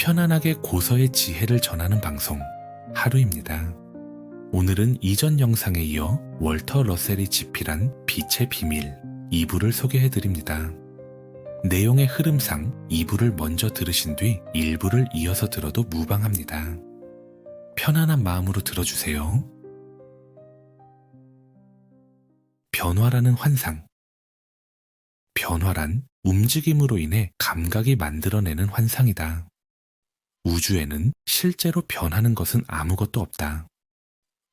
편안하게 고서의 지혜를 전하는 방송 하루입니다. 오늘은 이전 영상에 이어 월터 러셀이 집필한 빛의 비밀 2부를 소개해드립니다. 내용의 흐름상 2부를 먼저 들으신 뒤 1부를 이어서 들어도 무방합니다. 편안한 마음으로 들어주세요. 변화라는 환상. 변화란 움직임으로 인해 감각이 만들어내는 환상이다. 우주에는 실제로 변하는 것은 아무것도 없다.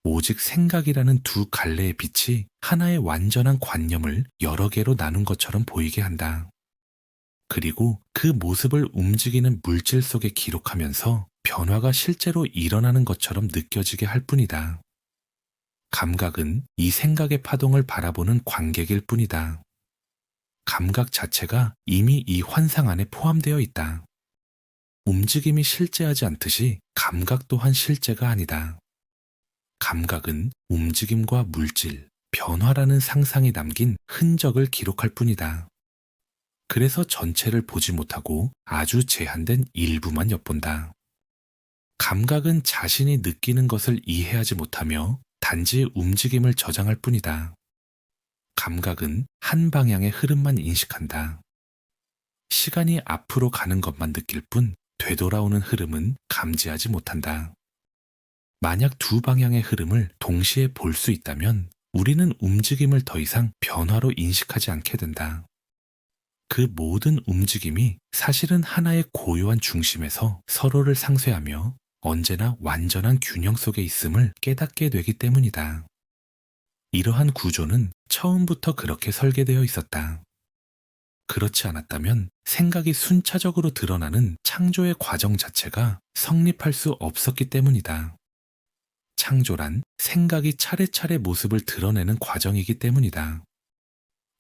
오직 생각이라는 두 갈래의 빛이 하나의 완전한 관념을 여러 개로 나눈 것처럼 보이게 한다. 그리고 그 모습을 움직이는 물질 속에 기록하면서 변화가 실제로 일어나는 것처럼 느껴지게 할 뿐이다. 감각은 이 생각의 파동을 바라보는 관객일 뿐이다. 감각 자체가 이미 이 환상 안에 포함되어 있다. 움직임이 실제하지 않듯이 감각 또한 실제가 아니다. 감각은 움직임과 물질, 변화라는 상상이 남긴 흔적을 기록할 뿐이다. 그래서 전체를 보지 못하고 아주 제한된 일부만 엿본다. 감각은 자신이 느끼는 것을 이해하지 못하며 단지 움직임을 저장할 뿐이다. 감각은 한 방향의 흐름만 인식한다. 시간이 앞으로 가는 것만 느낄 뿐 되돌아오는 흐름은 감지하지 못한다. 만약 두 방향의 흐름을 동시에 볼 수 있다면 우리는 움직임을 더 이상 변화로 인식하지 않게 된다. 그 모든 움직임이 사실은 하나의 고요한 중심에서 서로를 상쇄하며 언제나 완전한 균형 속에 있음을 깨닫게 되기 때문이다. 이러한 구조는 처음부터 그렇게 설계되어 있었다. 그렇지 않았다면 생각이 순차적으로 드러나는 창조의 과정 자체가 성립할 수 없었기 때문이다. 창조란 생각이 차례차례 모습을 드러내는 과정이기 때문이다.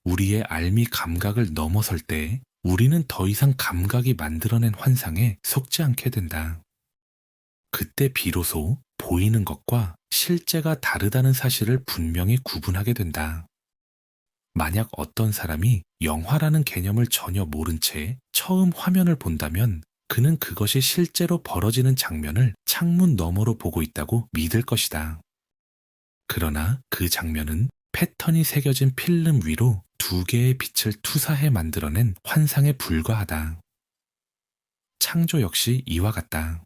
우리의 알미 감각을 넘어설 때 우리는 더 이상 감각이 만들어낸 환상에 속지 않게 된다. 그때 비로소 보이는 것과 실제가 다르다는 사실을 분명히 구분하게 된다. 만약 어떤 사람이 영화라는 개념을 전혀 모른 채 처음 화면을 본다면 그는 그것이 실제로 벌어지는 장면을 창문 너머로 보고 있다고 믿을 것이다. 그러나 그 장면은 패턴이 새겨진 필름 위로 두 개의 빛을 투사해 만들어낸 환상에 불과하다. 창조 역시 이와 같다.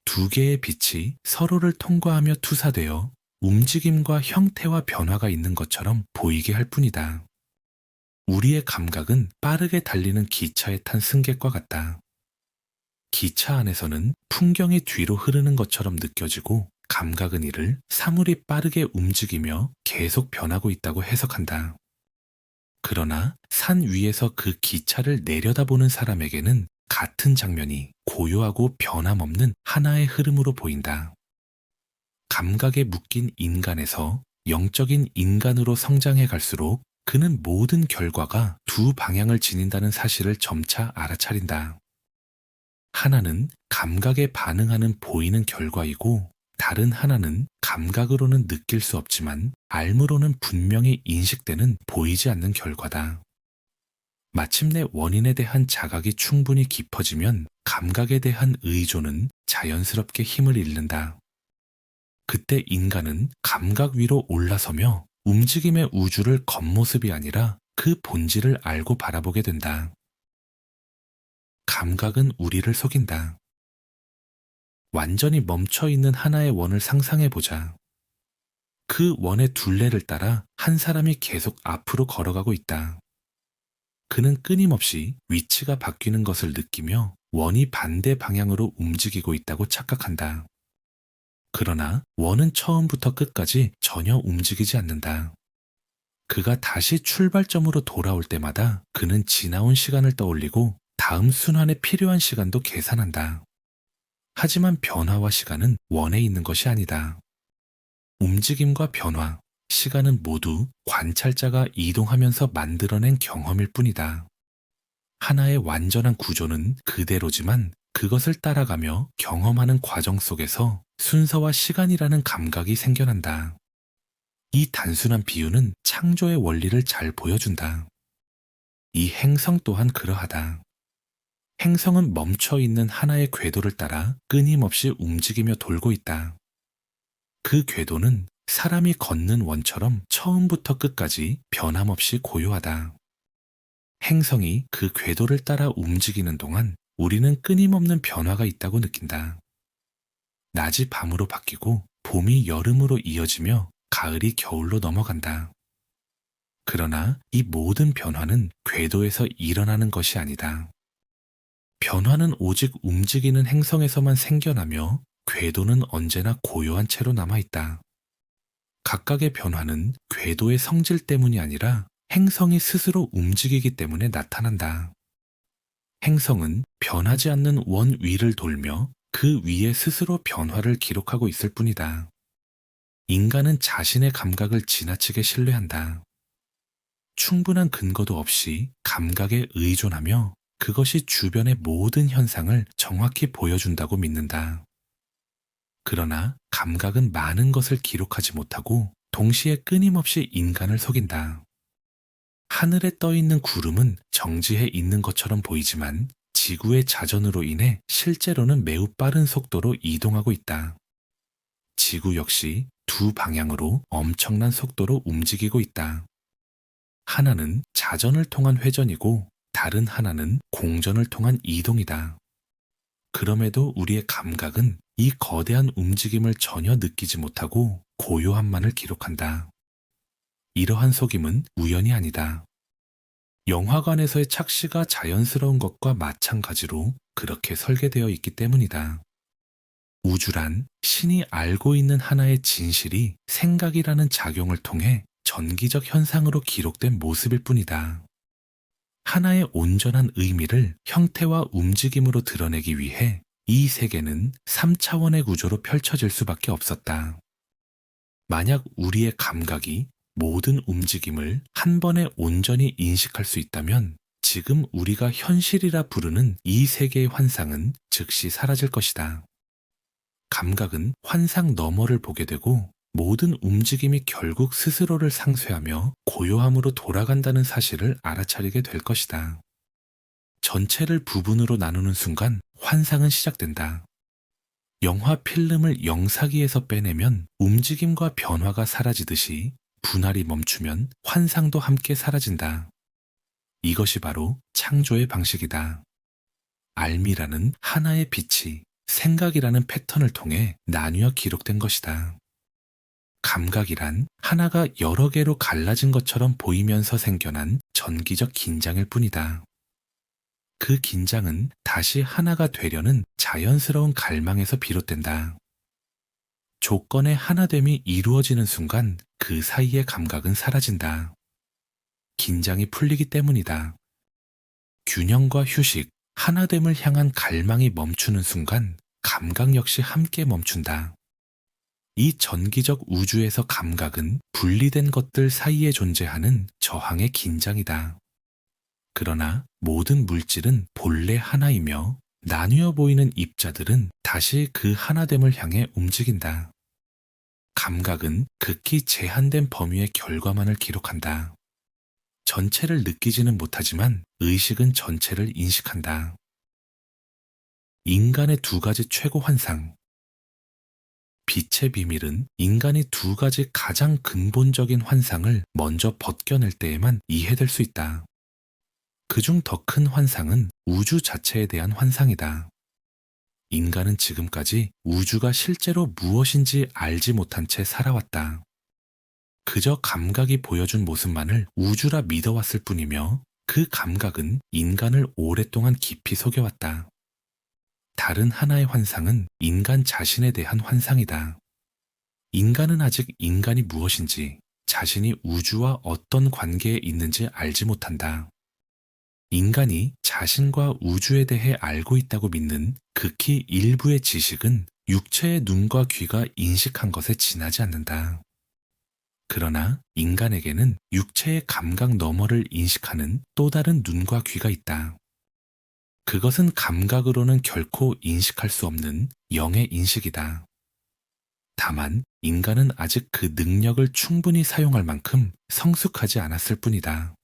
두 개의 빛이 서로를 통과하며 투사되어 움직임과 형태와 변화가 있는 것처럼 보이게 할 뿐이다. 우리의 감각은 빠르게 달리는 기차에 탄 승객과 같다. 기차 안에서는 풍경이 뒤로 흐르는 것처럼 느껴지고 감각은 이를 사물이 빠르게 움직이며 계속 변하고 있다고 해석한다. 그러나 산 위에서 그 기차를 내려다보는 사람에게는 같은 장면이 고요하고 변함없는 하나의 흐름으로 보인다. 감각에 묶인 인간에서 영적인 인간으로 성장해 갈수록 그는 모든 결과가 두 방향을 지닌다는 사실을 점차 알아차린다. 하나는 감각에 반응하는 보이는 결과이고 다른 하나는 감각으로는 느낄 수 없지만 알므로는 분명히 인식되는 보이지 않는 결과다. 마침내 원인에 대한 자각이 충분히 깊어지면 감각에 대한 의존은 자연스럽게 힘을 잃는다. 그때 인간은 감각 위로 올라서며 움직임의 우주를 겉모습이 아니라 그 본질을 알고 바라보게 된다. 감각은 우리를 속인다. 완전히 멈춰있는 하나의 원을 상상해보자. 그 원의 둘레를 따라 한 사람이 계속 앞으로 걸어가고 있다. 그는 끊임없이 위치가 바뀌는 것을 느끼며 원이 반대 방향으로 움직이고 있다고 착각한다. 그러나 원은 처음부터 끝까지 전혀 움직이지 않는다. 그가 다시 출발점으로 돌아올 때마다 그는 지나온 시간을 떠올리고 다음 순환에 필요한 시간도 계산한다. 하지만 변화와 시간은 원에 있는 것이 아니다. 움직임과 변화, 시간은 모두 관찰자가 이동하면서 만들어낸 경험일 뿐이다. 하나의 완전한 구조는 그대로지만 그것을 따라가며 경험하는 과정 속에서 순서와 시간이라는 감각이 생겨난다. 이 단순한 비유는 창조의 원리를 잘 보여준다. 이 행성 또한 그러하다. 행성은 멈춰 있는 하나의 궤도를 따라 끊임없이 움직이며 돌고 있다. 그 궤도는 사람이 걷는 원처럼 처음부터 끝까지 변함없이 고요하다. 행성이 그 궤도를 따라 움직이는 동안 우리는 끊임없는 변화가 있다고 느낀다. 낮이 밤으로 바뀌고 봄이 여름으로 이어지며 가을이 겨울로 넘어간다. 그러나 이 모든 변화는 궤도에서 일어나는 것이 아니다. 변화는 오직 움직이는 행성에서만 생겨나며 궤도는 언제나 고요한 채로 남아있다. 각각의 변화는 궤도의 성질 때문이 아니라 행성이 스스로 움직이기 때문에 나타난다. 행성은 변하지 않는 원 위를 돌며 그 위에 스스로 변화를 기록하고 있을 뿐이다. 인간은 자신의 감각을 지나치게 신뢰한다. 충분한 근거도 없이 감각에 의존하며 그것이 주변의 모든 현상을 정확히 보여준다고 믿는다. 그러나 감각은 많은 것을 기록하지 못하고 동시에 끊임없이 인간을 속인다. 하늘에 떠 있는 구름은 정지해 있는 것처럼 보이지만 지구의 자전으로 인해 실제로는 매우 빠른 속도로 이동하고 있다. 지구 역시 두 방향으로 엄청난 속도로 움직이고 있다. 하나는 자전을 통한 회전이고 다른 하나는 공전을 통한 이동이다. 그럼에도 우리의 감각은 이 거대한 움직임을 전혀 느끼지 못하고 고요함만을 기록한다. 이러한 속임은 우연이 아니다. 영화관에서의 착시가 자연스러운 것과 마찬가지로 그렇게 설계되어 있기 때문이다. 우주란 신이 알고 있는 하나의 진실이 생각이라는 작용을 통해 전기적 현상으로 기록된 모습일 뿐이다. 하나의 온전한 의미를 형태와 움직임으로 드러내기 위해 이 세계는 3차원의 구조로 펼쳐질 수밖에 없었다. 만약 우리의 감각이 모든 움직임을 한 번에 온전히 인식할 수 있다면 지금 우리가 현실이라 부르는 이 세계의 환상은 즉시 사라질 것이다. 감각은 환상 너머를 보게 되고 모든 움직임이 결국 스스로를 상쇄하며 고요함으로 돌아간다는 사실을 알아차리게 될 것이다. 전체를 부분으로 나누는 순간 환상은 시작된다. 영화 필름을 영사기에서 빼내면 움직임과 변화가 사라지듯이 분할이 멈추면 환상도 함께 사라진다. 이것이 바로 창조의 방식이다. 알미라는 하나의 빛이 생각이라는 패턴을 통해 나뉘어 기록된 것이다. 감각이란 하나가 여러 개로 갈라진 것처럼 보이면서 생겨난 전기적 긴장일 뿐이다. 그 긴장은 다시 하나가 되려는 자연스러운 갈망에서 비롯된다. 조건의 하나됨이 이루어지는 순간 그 사이의 감각은 사라진다. 긴장이 풀리기 때문이다. 균형과 휴식, 하나됨을 향한 갈망이 멈추는 순간 감각 역시 함께 멈춘다. 이 전기적 우주에서 감각은 분리된 것들 사이에 존재하는 저항의 긴장이다. 그러나 모든 물질은 본래 하나이며 나뉘어 보이는 입자들은 다시 그 하나됨을 향해 움직인다. 감각은 극히 제한된 범위의 결과만을 기록한다. 전체를 느끼지는 못하지만 의식은 전체를 인식한다. 인간의 두 가지 최고 환상. 빛의 비밀은 인간이 두 가지 가장 근본적인 환상을 먼저 벗겨낼 때에만 이해될 수 있다. 그중 더 큰 환상은 우주 자체에 대한 환상이다. 인간은 지금까지 우주가 실제로 무엇인지 알지 못한 채 살아왔다. 그저 감각이 보여준 모습만을 우주라 믿어왔을 뿐이며 그 감각은 인간을 오랫동안 깊이 속여왔다. 다른 하나의 환상은 인간 자신에 대한 환상이다. 인간은 아직 인간이 무엇인지, 자신이 우주와 어떤 관계에 있는지 알지 못한다. 인간이 자신과 우주에 대해 알고 있다고 믿는 극히 일부의 지식은 육체의 눈과 귀가 인식한 것에 지나지 않는다. 그러나 인간에게는 육체의 감각 너머를 인식하는 또 다른 눈과 귀가 있다. 그것은 감각으로는 결코 인식할 수 없는 영의 인식이다. 다만 인간은 아직 그 능력을 충분히 사용할 만큼 성숙하지 않았을 뿐이다.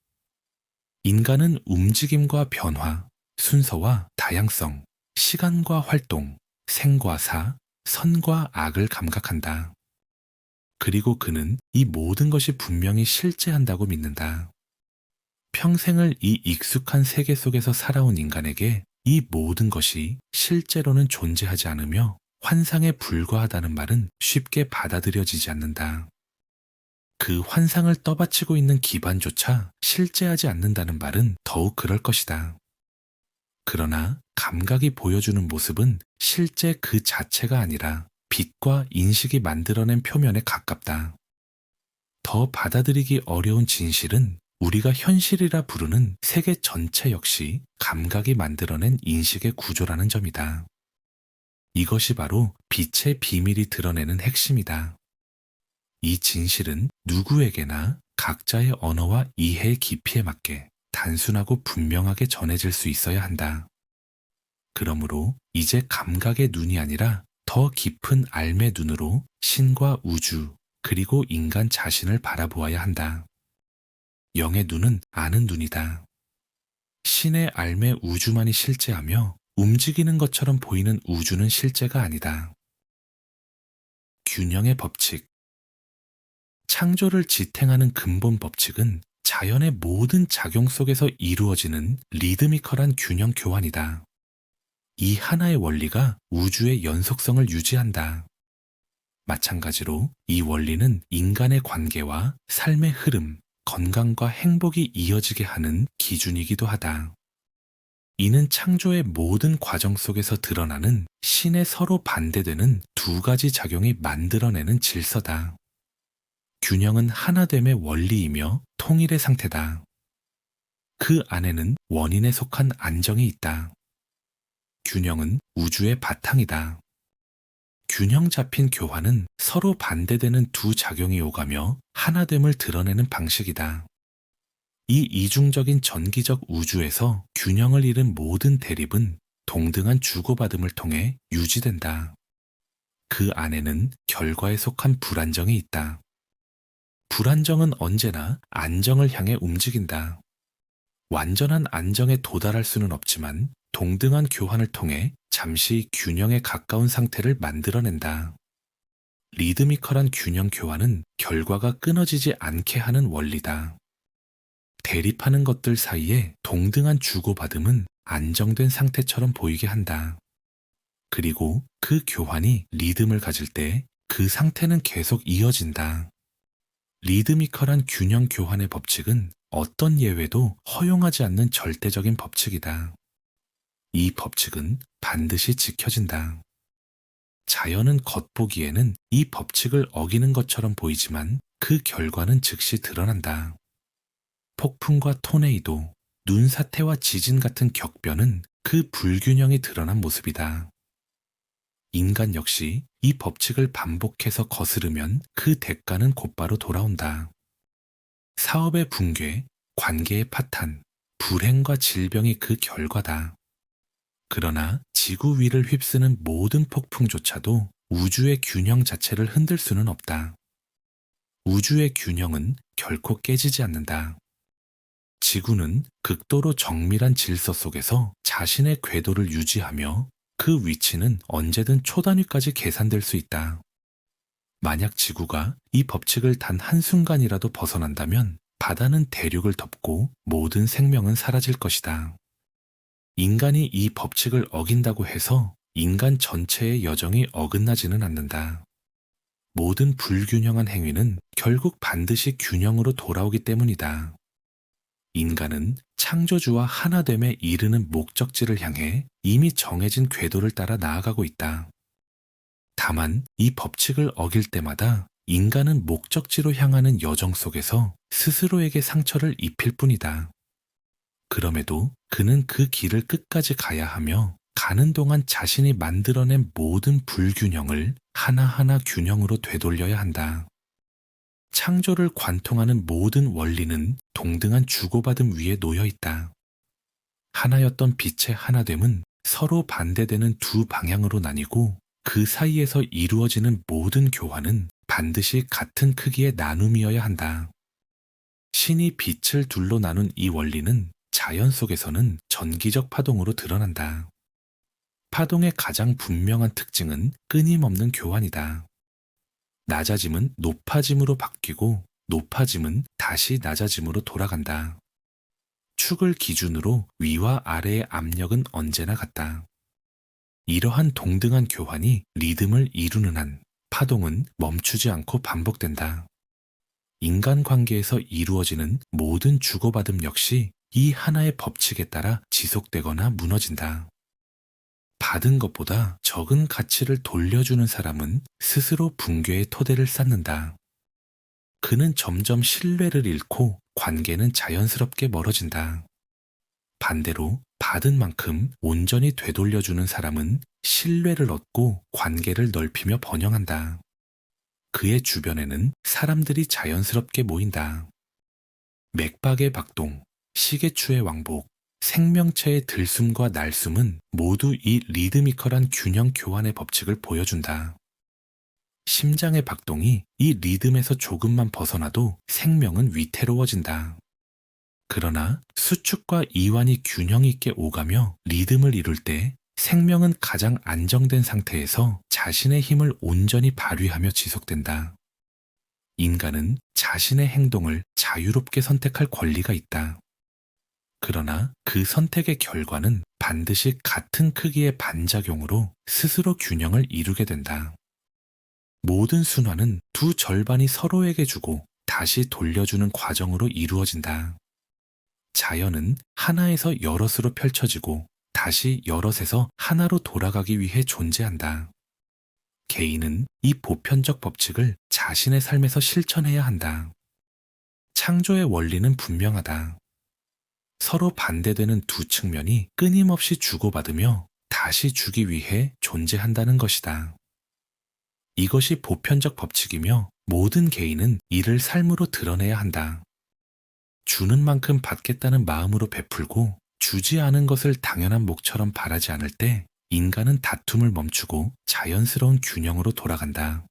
인간은 움직임과 변화, 순서와 다양성, 시간과 활동, 생과 사, 선과 악을 감각한다. 그리고 그는 이 모든 것이 분명히 실제한다고 믿는다. 평생을 이 익숙한 세계 속에서 살아온 인간에게 이 모든 것이 실제로는 존재하지 않으며 환상에 불과하다는 말은 쉽게 받아들여지지 않는다. 그 환상을 떠받치고 있는 기반조차 실제하지 않는다는 말은 더욱 그럴 것이다. 그러나 감각이 보여주는 모습은 실제 그 자체가 아니라 빛과 인식이 만들어낸 표면에 가깝다. 더 받아들이기 어려운 진실은 우리가 현실이라 부르는 세계 전체 역시 감각이 만들어낸 인식의 구조라는 점이다. 이것이 바로 빛의 비밀이 드러내는 핵심이다. 이 진실은 누구에게나 각자의 언어와 이해의 깊이에 맞게 단순하고 분명하게 전해질 수 있어야 한다. 그러므로 이제 감각의 눈이 아니라 더 깊은 알의 눈으로 신과 우주, 그리고 인간 자신을 바라보아야 한다. 영의 눈은 아는 눈이다. 신의 알매 우주만이 실제하며 움직이는 것처럼 보이는 우주는 실제가 아니다. 균형의 법칙. 창조를 지탱하는 근본 법칙은 자연의 모든 작용 속에서 이루어지는 리드미컬한 균형 교환이다. 이 하나의 원리가 우주의 연속성을 유지한다. 마찬가지로 이 원리는 인간의 관계와 삶의 흐름, 건강과 행복이 이어지게 하는 기준이기도 하다. 이는 창조의 모든 과정 속에서 드러나는 신의 서로 반대되는 두 가지 작용이 만들어내는 질서다. 균형은 하나됨의 원리이며 통일의 상태다. 그 안에는 원인에 속한 안정이 있다. 균형은 우주의 바탕이다. 균형 잡힌 교환은 서로 반대되는 두 작용이 오가며 하나됨을 드러내는 방식이다. 이 이중적인 전기적 우주에서 균형을 잃은 모든 대립은 동등한 주고받음을 통해 유지된다. 그 안에는 결과에 속한 불안정이 있다. 불안정은 언제나 안정을 향해 움직인다. 완전한 안정에 도달할 수는 없지만 동등한 교환을 통해 잠시 균형에 가까운 상태를 만들어낸다. 리드미컬한 균형 교환은 결과가 끊어지지 않게 하는 원리다. 대립하는 것들 사이에 동등한 주고받음은 안정된 상태처럼 보이게 한다. 그리고 그 교환이 리듬을 가질 때 그 상태는 계속 이어진다. 리드미컬한 균형 교환의 법칙은 어떤 예외도 허용하지 않는 절대적인 법칙이다. 이 법칙은 반드시 지켜진다. 자연은 겉보기에는 이 법칙을 어기는 것처럼 보이지만 그 결과는 즉시 드러난다. 폭풍과 토네이도, 눈사태와 지진 같은 격변은 그 불균형이 드러난 모습이다. 인간 역시 이 법칙을 반복해서 거스르면 그 대가는 곧바로 돌아온다. 사업의 붕괴, 관계의 파탄, 불행과 질병이 그 결과다. 그러나 지구 위를 휩쓰는 모든 폭풍조차도 우주의 균형 자체를 흔들 수는 없다. 우주의 균형은 결코 깨지지 않는다. 지구는 극도로 정밀한 질서 속에서 자신의 궤도를 유지하며 그 위치는 언제든 초단위까지 계산될 수 있다. 만약 지구가 이 법칙을 단 한순간이라도 벗어난다면 바다는 대륙을 덮고 모든 생명은 사라질 것이다. 인간이 이 법칙을 어긴다고 해서 인간 전체의 여정이 어긋나지는 않는다. 모든 불균형한 행위는 결국 반드시 균형으로 돌아오기 때문이다. 인간은 창조주와 하나됨에 이르는 목적지를 향해 이미 정해진 궤도를 따라 나아가고 있다. 다만 이 법칙을 어길 때마다 인간은 목적지로 향하는 여정 속에서 스스로에게 상처를 입힐 뿐이다. 그럼에도 그는 그 길을 끝까지 가야 하며 가는 동안 자신이 만들어낸 모든 불균형을 하나하나 균형으로 되돌려야 한다. 창조를 관통하는 모든 원리는 동등한 주고받음 위에 놓여 있다. 하나였던 빛의 하나됨은 서로 반대되는 두 방향으로 나뉘고 그 사이에서 이루어지는 모든 교환은 반드시 같은 크기의 나눔이어야 한다. 신이 빛을 둘로 나눈 이 원리는 자연 속에서는 전기적 파동으로 드러난다. 파동의 가장 분명한 특징은 끊임없는 교환이다. 낮아짐은 높아짐으로 바뀌고 높아짐은 다시 낮아짐으로 돌아간다. 축을 기준으로 위와 아래의 압력은 언제나 같다. 이러한 동등한 교환이 리듬을 이루는 한 파동은 멈추지 않고 반복된다. 인간관계에서 이루어지는 모든 주고받음 역시 이 하나의 법칙에 따라 지속되거나 무너진다. 받은 것보다 적은 가치를 돌려주는 사람은 스스로 붕괴의 토대를 쌓는다. 그는 점점 신뢰를 잃고 관계는 자연스럽게 멀어진다. 반대로 받은 만큼 온전히 되돌려주는 사람은 신뢰를 얻고 관계를 넓히며 번영한다. 그의 주변에는 사람들이 자연스럽게 모인다. 맥박의 박동, 시계추의 왕복, 생명체의 들숨과 날숨은 모두 이 리드미컬한 균형 교환의 법칙을 보여준다. 심장의 박동이 이 리듬에서 조금만 벗어나도 생명은 위태로워진다. 그러나 수축과 이완이 균형 있게 오가며 리듬을 이룰 때 생명은 가장 안정된 상태에서 자신의 힘을 온전히 발휘하며 지속된다. 인간은 자신의 행동을 자유롭게 선택할 권리가 있다. 그러나 그 선택의 결과는 반드시 같은 크기의 반작용으로 스스로 균형을 이루게 된다. 모든 순환은 두 절반이 서로에게 주고 다시 돌려주는 과정으로 이루어진다. 자연은 하나에서 여럿으로 펼쳐지고 다시 여럿에서 하나로 돌아가기 위해 존재한다. 개인은 이 보편적 법칙을 자신의 삶에서 실천해야 한다. 창조의 원리는 분명하다. 서로 반대되는 두 측면이 끊임없이 주고받으며 다시 주기 위해 존재한다는 것이다. 이것이 보편적 법칙이며 모든 개인은 이를 삶으로 드러내야 한다. 주는 만큼 받겠다는 마음으로 베풀고 주지 않은 것을 당연한 목처럼 바라지 않을 때 인간은 다툼을 멈추고 자연스러운 균형으로 돌아간다.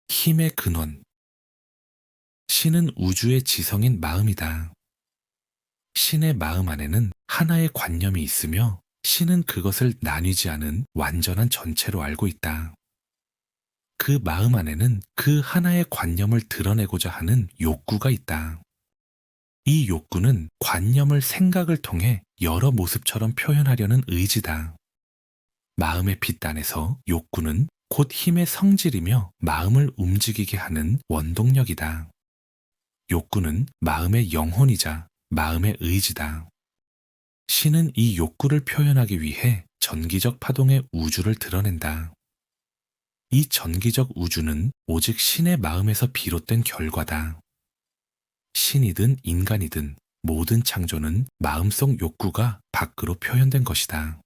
힘의 근원. 신은 우주의 지성인 마음이다. 신의 마음 안에는 하나의 관념이 있으며 신은 그것을 나뉘지 않은 완전한 전체로 알고 있다. 그 마음 안에는 그 하나의 관념을 드러내고자 하는 욕구가 있다. 이 욕구는 관념을 생각을 통해 여러 모습처럼 표현하려는 의지다. 마음의 빛 안에서 욕구는 곧 힘의 성질이며 마음을 움직이게 하는 원동력이다. 욕구는 마음의 영혼이자 마음의 의지다. 신은 이 욕구를 표현하기 위해 전기적 파동의 우주를 드러낸다. 이 전기적 우주는 오직 신의 마음에서 비롯된 결과다. 신이든 인간이든 모든 창조는 마음속 욕구가 밖으로 표현된 것이다.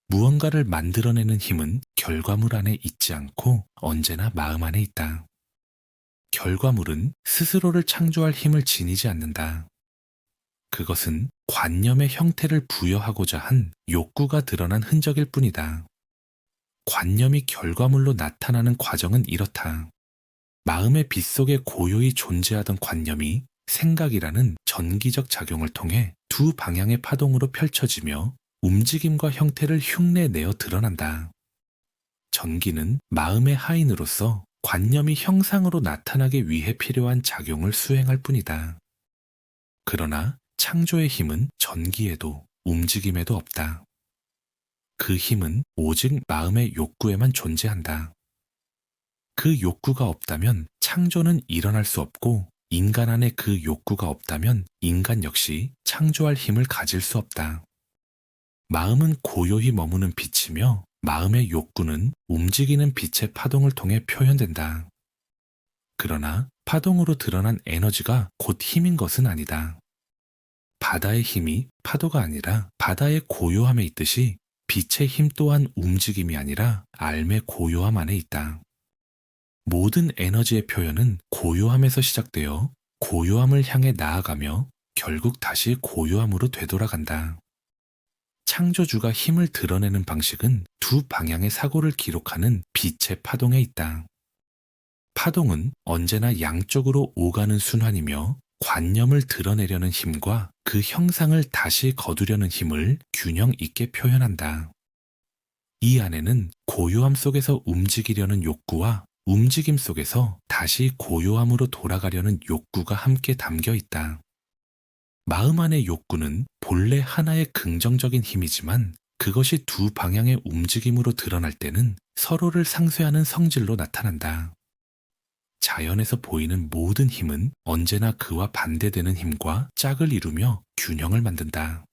무언가를 만들어내는 힘은 결과물 안에 있지 않고 언제나 마음 안에 있다. 결과물은 스스로를 창조할 힘을 지니지 않는다. 그것은 관념의 형태를 부여하고자 한 욕구가 드러난 흔적일 뿐이다. 관념이 결과물로 나타나는 과정은 이렇다. 마음의 빛 속에 고요히 존재하던 관념이 생각이라는 전기적 작용을 통해 두 방향의 파동으로 펼쳐지며 움직임과 형태를 흉내내어 드러난다. 전기는 마음의 하인으로서 관념이 형상으로 나타나기 위해 필요한 작용을 수행할 뿐이다. 그러나 창조의 힘은 전기에도 움직임에도 없다. 그 힘은 오직 마음의 욕구에만 존재한다. 그 욕구가 없다면 창조는 일어날 수 없고 인간 안에 그 욕구가 없다면 인간 역시 창조할 힘을 가질 수 없다. 마음은 고요히 머무는 빛이며 마음의 욕구는 움직이는 빛의 파동을 통해 표현된다. 그러나 파동으로 드러난 에너지가 곧 힘인 것은 아니다. 바다의 힘이 파도가 아니라 바다의 고요함에 있듯이 빛의 힘 또한 움직임이 아니라 알의 고요함 안에 있다. 모든 에너지의 표현은 고요함에서 시작되어 고요함을 향해 나아가며 결국 다시 고요함으로 되돌아간다. 창조주가 힘을 드러내는 방식은 두 방향의 사고를 기록하는 빛의 파동에 있다. 파동은 언제나 양쪽으로 오가는 순환이며 관념을 드러내려는 힘과 그 형상을 다시 거두려는 힘을 균형 있게 표현한다. 이 안에는 고요함 속에서 움직이려는 욕구와 움직임 속에서 다시 고요함으로 돌아가려는 욕구가 함께 담겨 있다. 마음 안의 욕구는 본래 하나의 긍정적인 힘이지만 그것이 두 방향의 움직임으로 드러날 때는 서로를 상쇄하는 성질로 나타난다. 자연에서 보이는 모든 힘은 언제나 그와 반대되는 힘과 짝을 이루며 균형을 만든다.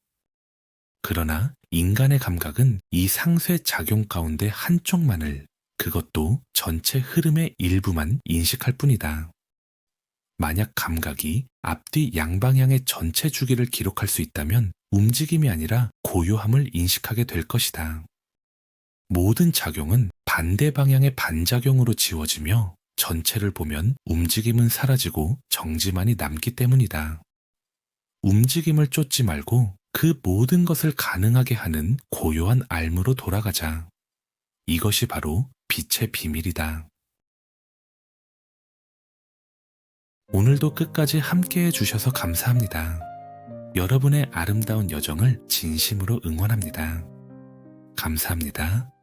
그러나 인간의 감각은 이 상쇄 작용 가운데 한쪽만을, 그것도 전체 흐름의 일부만 인식할 뿐이다. 만약 감각이 앞뒤 양방향의 전체 주기를 기록할 수 있다면 움직임이 아니라 고요함을 인식하게 될 것이다. 모든 작용은 반대 방향의 반작용으로 지워지며 전체를 보면 움직임은 사라지고 정지만이 남기 때문이다. 움직임을 쫓지 말고 그 모든 것을 가능하게 하는 고요한 알무로 돌아가자. 이것이 바로 빛의 비밀이다. 오늘도 끝까지 함께 해주셔서 감사합니다. 여러분의 아름다운 여정을 진심으로 응원합니다. 감사합니다.